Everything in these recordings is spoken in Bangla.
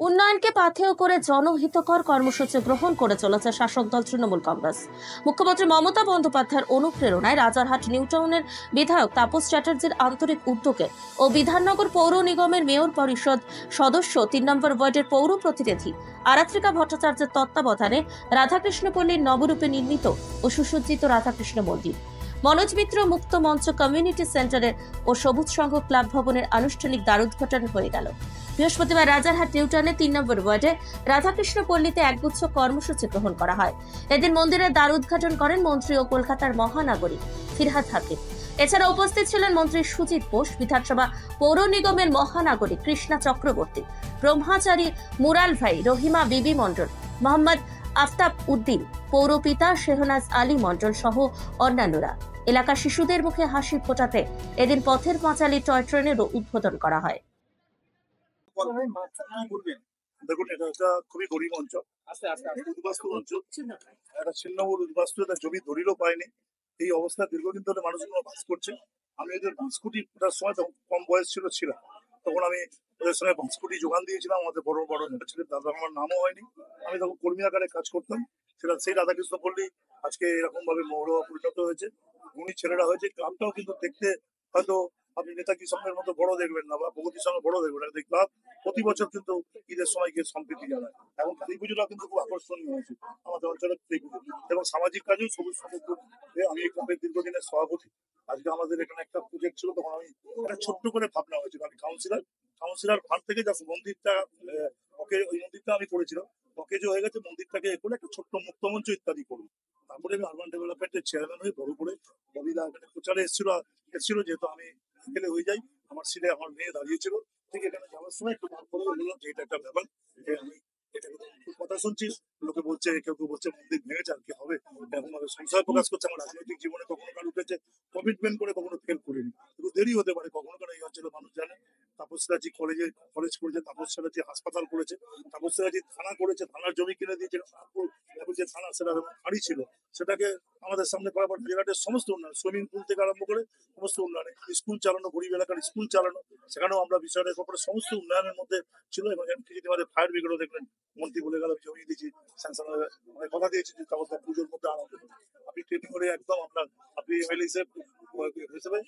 উন্নয়নকে পাথেয় করে জনহিতকর কর্মসূচি গ্রহণ করে চলেছে শাসক দল তৃণমূল কংগ্রেস। মুখ্যমন্ত্রী মমতা বন্দ্যোপাধ্যায়ের অনুপ্রেরণায় রাজারহাট নিউটাউনের বিধায়ক তাপস চ্যাটার্জির আন্তরিক উদ্যোগে ও বিধাননগর পৌর নিগমের মেয়র পরিষদ সদস্য ৩ নম্বর ওয়ার্ডের পৌর প্রতিনিধি আরাত্রিকা ভট্টাচার্যের তত্ত্বাবধানে রাধাকৃষ্ণপল্লীর নবরূপে নির্মিত ও সুসজ্জিত রাধাকৃষ্ণ মন্দির, মনোজ মিত্র মুক্ত মঞ্চ কমিউনিটি সেন্টারের ও সবুজ সংঘ ক্লাব ভবনের আনুষ্ঠানিক দ্বারোদ্ঘাটন হয়ে গেল। বৃহস্পতিবার রাজারহাট নিউটাউনের ৩ নম্বর ওয়ার্ডে রাধাকৃষ্ণ পল্লীতে একগুচ্ছ কর্মসূচি গ্রহণ করা হয়। এদিন মন্দিরের দ্বার উদ্ঘাটন করেন মন্ত্রী ও কলকাতার মহানাগরিক ফিরহাদ হাকিম। এছাড়া উপস্থিত ছিলেন মন্ত্রী সুজিত বোস, বিধানসভা পৌর নিগমের মহানাগরিক কৃষ্ণা চক্রবর্তী, ব্রহ্মাচারী মুরাল ভাই, রহিমা বিবি মণ্ডল, মোহাম্মদ আফতাব উদ্দিন, পৌরপিতা শেহনাজ আলী মণ্ডল সহ অন্যান্যরা। এলাকার শিশুদের মুখে হাসি ফোটাতে এদিন পথের পাঁচালী টয় ট্রেনেরও উদ্বোধন করা হয়। দেখুন, এটা একটা খুবই গরিব অঞ্চল, উদ্বাস্তু অঞ্চল, একটা ছিন্নমূল উদ্বাস্তু, এটা জমি দলিলও পায়নি। এই অবস্থায় দীর্ঘদিন ধরে মানুষগুলো বাস করছে। আমি এদের বাঁশকুটি ফোটার সময় তখন কম বয়স ছিলাম, তখন আমি ওদের সঙ্গে বাঁশকুটি যোগান দিয়েছিলাম। আমাদের বড় বড় নেতা ছিলেন, তাদের আমার নামও হয়নি। আমি তখন কর্মী আকারে কাজ করতাম। সেটা সেই রাধাকৃষ্ণ পল্লী আজকে এরকম ভাবে মহড়া পরিণত হয়েছে, উনি ছেলেরা হয়েছে। ক্লাবটাও কিন্তু দেখতে হয়তো আপনি নেতাজি সঙ্গের মতো বড় দেখবেন না বা প্রগতির সঙ্গে বড় দেখবেন না, ক্লাব প্রতি বছর কিন্তু ঈদের সময় গিয়ে সম্প্রীতি জানায়। এবং কালী পুজোটা কিন্তু খুব আকর্ষণীয় হয়েছে আমাদের অঞ্চলের পুজো এবং সামাজিক কাজেও সবুজ সমাজ। আমি এই ক্লাবের দীর্ঘদিনের সভাপতি। আজকে আমাদের এখানে একটা প্রজেক্ট ছিল, তখন আমি একটা ছোট্ট করে ভাবনা হয়েছিল। আমি কাউন্সিলর ফান্ড থেকে যা মন্দিরটা ওই মন্দিরটা আমি করেছিলাম, অকেজো হয়ে গেছে। মন্দিরটাকে করে একটা ছোট্ট মুক্তমঞ্চ ইত্যাদি করবো। তারপরে আমি আরবান ডেভেলপমেন্টের চেয়ারম্যান হয়ে বড় করে ববিদা এখানে প্রচারে এসেছিল যেহেতু আমি এখানে হয়ে যাই। আমার সিটে আমার মেয়ে দাঁড়িয়েছিল, ঠিক এখানে যাওয়ার সময় একটু ভাব করে বললাম যে এটা একটা ব্যাপার, যে আমি এটা কথা শুনছিস, লোকে বলছে, কেউ কেউ বলছে মন্দির ভেঙেছে, আর কি হবে, এরকম ভাবে সংশয় প্রকাশ করছে। আমার রাজনৈতিক জীবনে কখনো কারো উঠেছে, কমিটমেন্ট করে কখনো ফেল করিনি, একটু দেরি হতে পারে কখনো কারো। এই অঞ্চলের মানুষ জানে তাপস চ্যাটার্জি কলেজ করেছে, তাপস চ্যাটার্জি হাসপাতাল করেছে, তাপস চ্যাটার্জি থানা করেছে, থানার জমি কিনে দিয়েছে। যে থানা সেটা ফাঁড়ি ছিল, সেটাকে আমাদের সামনে করাবার জেলাটের সমস্ত উন্নয়ন, সুইমিং পুল থেকে আরম্ভ করে সমস্ত উন্নয়নে, স্কুল চালানো, গরিব এলাকার স্কুল চালানো, সেখানেও আমরা বিষয়টার ব্যাপারে সমস্ত উন্নয়নের মধ্যে ছিল। এবং কিছুদিন আমাদের ফায়ার ব্রিগেডও দেখলেন মন্ত্রী বলে গেল, জমি দিয়েছি, স্যাংশন কথা দিয়েছি যে তারপর পুজোর মধ্যে আনন্দ আপনি ট্রেনিং করে একদম আপনি এমএলএ হিসেবে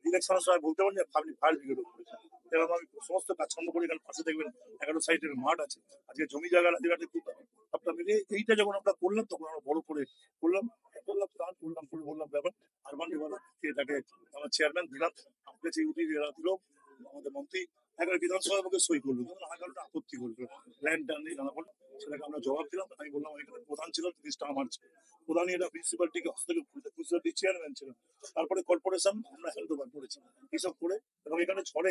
ইলেকশনের সময় বলতে পারেন যে আপনি ফায়ার ব্রিগেডও করেছেন। এরকম আমি সমস্ত কাজকর্ম করে এখানে পাশে দেখবেন 11 সাইডের মাঠ আছে। আজকে জমি জায়গা রাজিঘাটে খুব সবটা মিলিয়ে এইটা যখন আমরা করলাম, তখন আমরা বড় করে করলাম বললাম ব্যাপার আরবান ডেভেলপমেন্ট এটাকে আমার চেয়ারম্যান দিলাম, আমাকে ইউটি দিল আমাদের মন্ত্রী, একবার বিধানসভার মুখে সই করলো, নানা কারণে আপত্তি করলো, ল্যান্ড টার্ন নিয়ে নানা বললো। সেটাকে আমরা জবাব দিলাম। আমি বললাম এখানে প্রধান ছিল, 30টা আমার ছিল প্রধান, এটা মিউনিসিপ্যালিটিকে হস্তক্ষেপ করেছে, মিউনিসিপ্যালিটি চেয়ারম্যান ছিলেন, তারপরে কর্পোরেশন আমরা হ্যান্ড ওভার করেছি এইসব করে। এবং এখানে ঝড়ে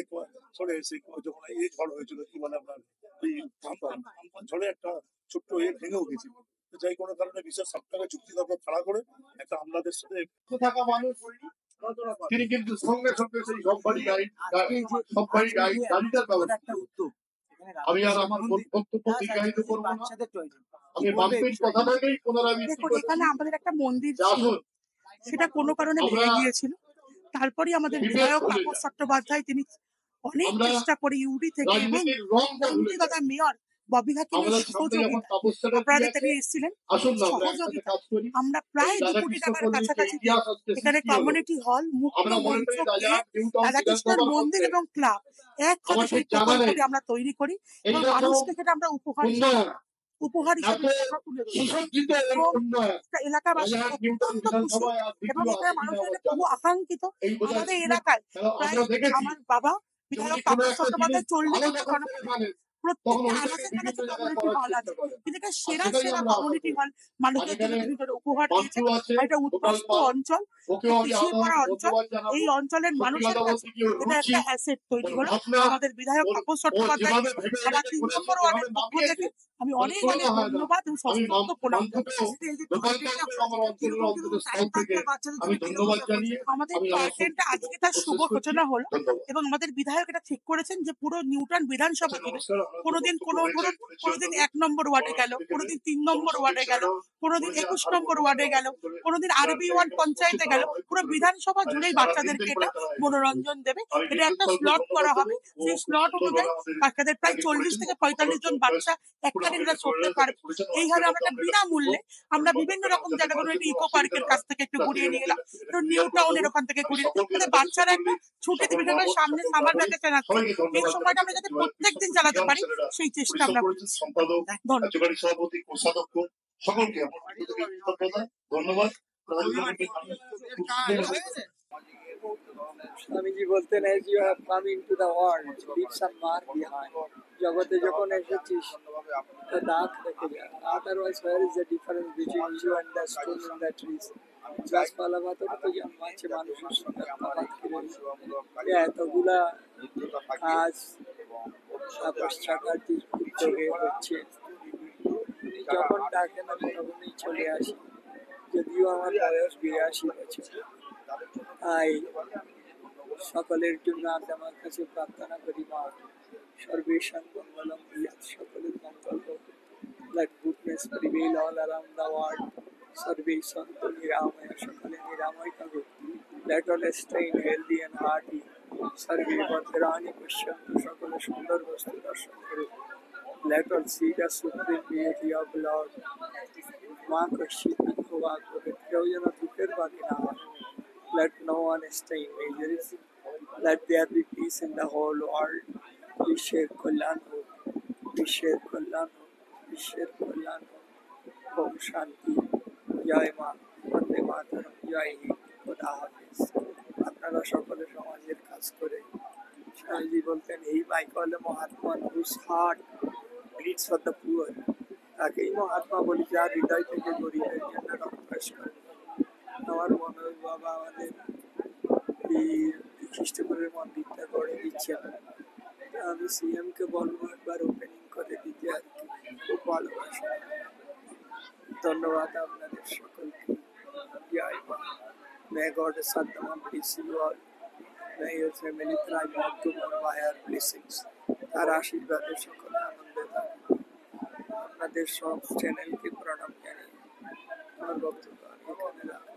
যখন এই ঝড় হয়েছিল, কি বলে আপনার এই আমফান ঝড়ে একটা ছোট্ট ভেঙেও গেছিল। যাই কোনো কারণে বিশেষ সবটাকে চুক্তি দরকার খাড়া করে একটা আমলাদের সাথে থাকা মানুষ তিনি কিন্তু সঙ্গে সঙ্গে সেই সব গাড়িটার ব্যবস্থা উদ্যোগ। আমি আর আমার বক্তব্য দীর্ঘায়িত করবো না, আমি বাম্পির কথাটাকেই পুনরাবৃত্তি করছি। এখানে আমাদের একটা মন্দির ছিল, সেটা কোনো কারণে ভেঙে গিয়েছিল। তারপরে আমাদের বিধায়ক তাপস চট্টোপাধ্যায় তিনি অনেক চেষ্টা করে ইউডি থেকে এবং তথা মেয়র ববি হাকিমের সহযোগিতা, আপনারা তিনি এসেছিলেন সহযোগিতা, আমরা প্রায় 2 কোটি টাকার কাছাকাছি এখানে কমিউনিটি হল, মুক্ত মঞ্চ, রাধাকৃষ্ণের মন্দির এবং ক্লাব একসাথে সেই প্রকল্পটি আমরা তৈরি করি এবং মানুষকে সেটা আমরা উপহার হিসেবে এলাকাবাসী অত্যন্ত খুশি। এবং এখানে মানুষের বহু আকাঙ্ক্ষিত আমাদের এলাকায় প্রায় আমার বাবা বিধায়ক তাপস চট্টোপাধ্যায় 40 প্রত্যেকটা আনাচে কানাচে কমিউনিটি হল আছে, কিন্তু এটা সেরা কমিউনিটি হল মানুষের জন্য উপহার দিয়েছে। এটা উদ্বাস্ত অঞ্চল, পিছিয়ে পড়া অঞ্চল, এই অঞ্চলের মানুষের কাছে এটা একটা অ্যাসেট তৈরি হলো। আমাদের বিধায়ক তাপস চট্টোপাধ্যায় আমার 3 নম্বর ওয়ার্ডের পক্ষ থেকে আমি অনেক অনেক ধন্যবাদ এবং সশ্রদ্ধ প্রণাম জানাচ্ছি। এই যে গার্ডেনটা এরকম টাইম থাকলে বাচ্চাদের জন্য কিরকম আমাদের গার্ডেনটা আজকে তার শুভ সূচনা হলো এবং আমাদের বিধায়ক এটা ঠিক করেছেন যে পুরো নিউটাউন বিধানসভা জুড়ে কোনোদিন কোনোদিন 1 নম্বর ওয়ার্ডে গেল, কোনোদিন 3 নম্বর ওয়ার্ডে গেল, কোনোদিন 21 নম্বর ওয়ার্ডে গেল, কোনোদিন আরবি ওয়ার্ড পঞ্চায়েতে গেল, পুরো বিধানসভা জুড়েই বাচ্চাদেরকে এটা মনোরঞ্জন দেবে। এটা একটা স্লট করা হবে, সেই স্লট অনুযায়ী বাচ্চাদের প্রায় 40 থেকে 45 জন বাচ্চা একখানে এরা চড়তে পারবে। এইভাবে আমরা একটা বিনামূল্যে আমরা বিভিন্ন রকম জায়গা, ধরুন একটু ইকো পার্কের কাছ থেকে একটু ঘুরিয়ে নিয়ে এলাম, ধরুন নিউ টাউনের ওখান থেকে ঘুরিয়ে, মানে বাচ্চারা একটা ছুটিতে বিশেষ করে সামনে সামার ভ্যাকেশন আছে, এই সময়টা আমরা যাতে প্রত্যেকদিন চালাতে পারি সেই চেষ্টা আমরা করছি। সম্পাদক, ধন্যবাদ। কার্যকারী সভাপতি, কোষাধ্যক্ষ সকলকে আমার ধন্যবাদ। স্বামীজি বলতেন, as you have come into the world, leave some mark behind. জগতে যখন এসেছিস তো দাগ রেখে যা, otherwise where is the difference between you and the stone in the trees? গাছপালা পাতাটা তো জন্মাচ্ছে মানুষের সঙ্গে তফাৎ করে। এতগুলা কাজ তাপস চ্যাটার্জির উদ্যোগে হচ্ছে, যখন ডাকেন আমি তখনই চলে আসি, যদিও আমার বয়স 82 বছর। তাই সকলের জন্য আজ আমার কাছে প্রার্থনা করি, মা সর্বেশাং মঙ্গলম ভূয়াৎ, সকলের মঙ্গল হোক। Let goodness prevail all around the world. সর্বে সন্তু নিরাময়, সকলে নিরাময় থাকুক। Let all stay healthy and hearty. সর্বে ভদ্রাণি পশ্যন্তু, সকলে সুন্দর বস্তু দর্শন করুক। Let all see the supreme beauty of Lord. মা কশিত দুঃখ ভাগ করে, কেউ যেন দুঃখের বাকি না হয়। Let no one stay in misery. Let there be peace in the whole world. বিশ্বের কল্যাণ হোক, বিশ্বের কল্যাণ হোক, বিশ্বের কল্যাণ হোক। ওম শান্তি। জয় মা, বন্দে মাতরম, জয় হিন্দ, খোদা হাফেজ। আপনারা সকলে সমাজের কাজ করে, স্বামীজি বলতেন, এই মাইকলে Mahatma whose heart beats for the poor, তাকেই মহাত্মা বলি, যার হৃদয় থেকে গরিবের জন্য রক্তপাত করে। আমার মনে হয় বাবা আমাদের এই খ্রিস্টপুরের মন্দিরটা গড়ে দিচ্ছেন, আমি সিএম কে বলবো একবার ওপেনিং করে দিতে, আর কি খুব ভালোবাসি। ধন্যবাদ আপনাদের সকলকে। জয় মা। May God Saddam bless you all. May your family thrive more to more by her blessings. তার আশীর্বাদে সকলে আনন্দে থাকুন। আপনাদের সব চ্যানেলকে প্রণাম জানিয়ে আমার বক্তব্য এখানে রাখলাম।